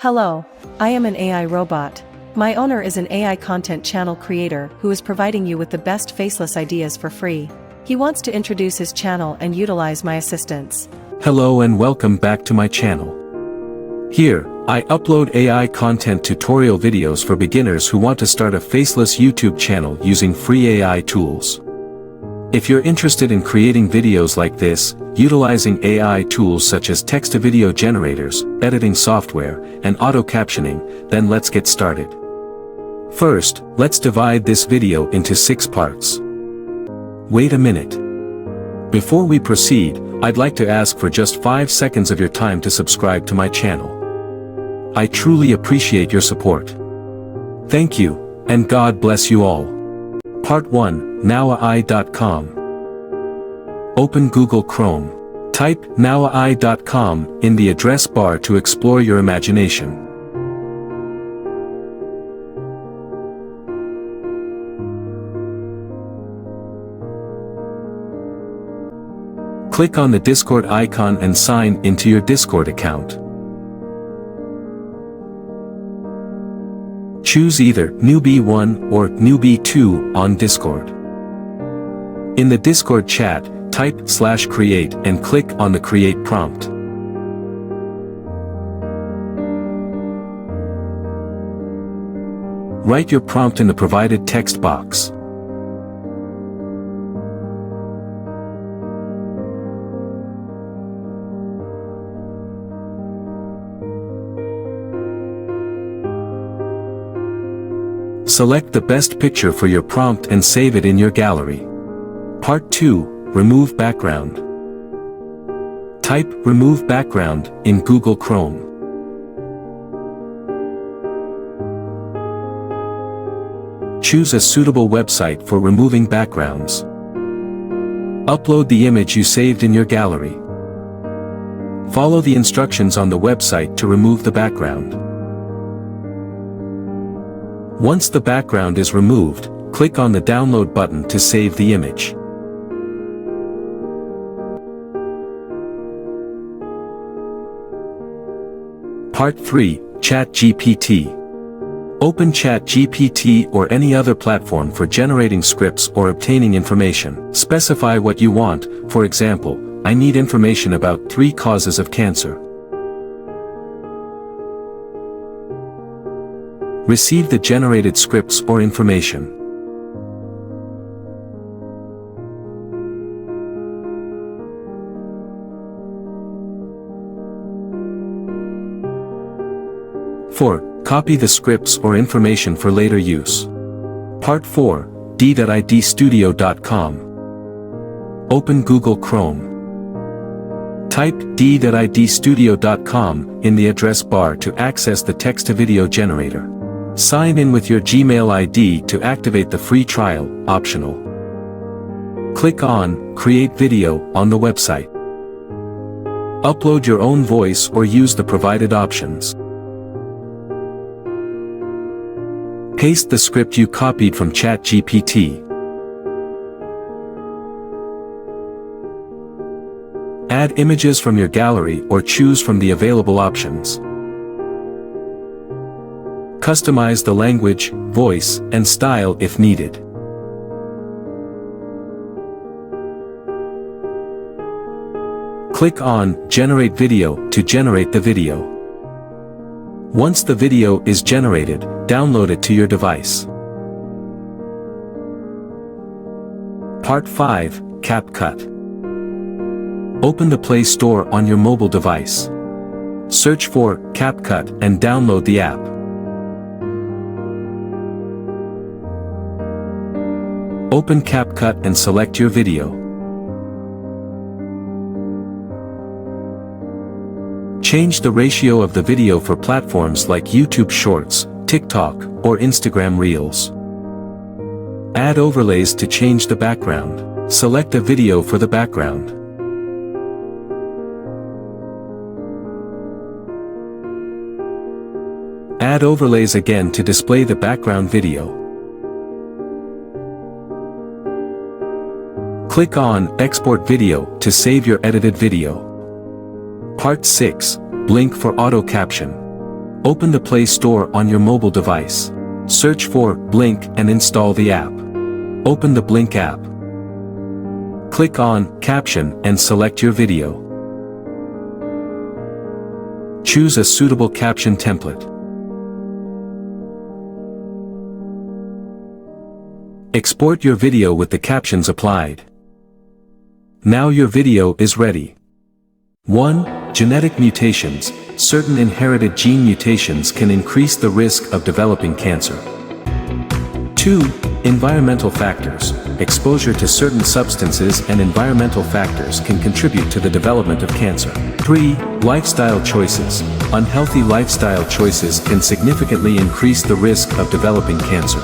Hello, I am an AI robot. My owner is an AI content channel creator who is providing you with the best faceless ideas for free. He wants to introduce his channel and utilize my assistance. Hello and welcome back to my channel. Here, I upload AI content tutorial videos for beginners who want to start a faceless YouTube channel using free AI tools. If you're interested in creating videos like this, utilizing AI tools such as text-to-video generators, editing software, and auto-captioning, then let's get started. First, let's divide this video into 6 parts. Wait a minute. Before we proceed, I'd like to ask for just 5 seconds of your time to subscribe to my channel. I truly appreciate your support. Thank you, and God bless you all. Part 1, d.id.com. Open Google Chrome. Type d.id.com in the address bar to explore your imagination. Click on the Discord icon and sign into your Discord account. Choose either Newbie 1 or Newbie 2 on Discord. In the Discord chat, type /create and click on the create prompt. Write your prompt in the provided text box. Select the best picture for your prompt and save it in your gallery. Part 2, remove background. Type remove background in Google Chrome. Choose a suitable website for removing backgrounds. Upload the image you saved in your gallery. Follow the instructions on the website to remove the background. Once the background is removed, click on the download button to save the image. Part 3, ChatGPT. Open ChatGPT or any other platform for generating scripts or obtaining information. Specify what you want, for example, I need information about 3 causes of cancer. Receive the generated scripts or information. Four, copy the scripts or information for later use. Part 4, d.id.studio.com. Open Google Chrome. Type d.id.studio.com in the address bar to access the text-to-video generator. Sign in with your Gmail ID to activate the free trial, optional. Click on Create Video on the website. Upload your own voice or use the provided options. Paste the script you copied from ChatGPT. Add images from your gallery or choose from the available options. Customize the language, voice, and style if needed. Click on Generate Video to generate the video. Once the video is generated, download it to your device. Part 5, CapCut. Open the Play Store on your mobile device. Search for CapCut and download the app. Open CapCut and select your video. Change the ratio of the video for platforms like YouTube Shorts, TikTok, or Instagram Reels. Add overlays to change the background. Select a video for the background. Add overlays again to display the background video. Click on Export Video to save your edited video. Part 6, Blink for auto caption. Open the Play Store on your mobile device. Search for Blink and install the app. Open the Blink app. Click on Caption and select your video. Choose a suitable caption template. Export your video with the captions applied. Now your video is ready. 1. Genetic mutations. Certain inherited gene mutations can increase the risk of developing cancer. 2. Environmental factors. Exposure to certain substances and environmental factors can contribute to the development of cancer. 3. Lifestyle choices. Unhealthy lifestyle choices can significantly increase the risk of developing cancer.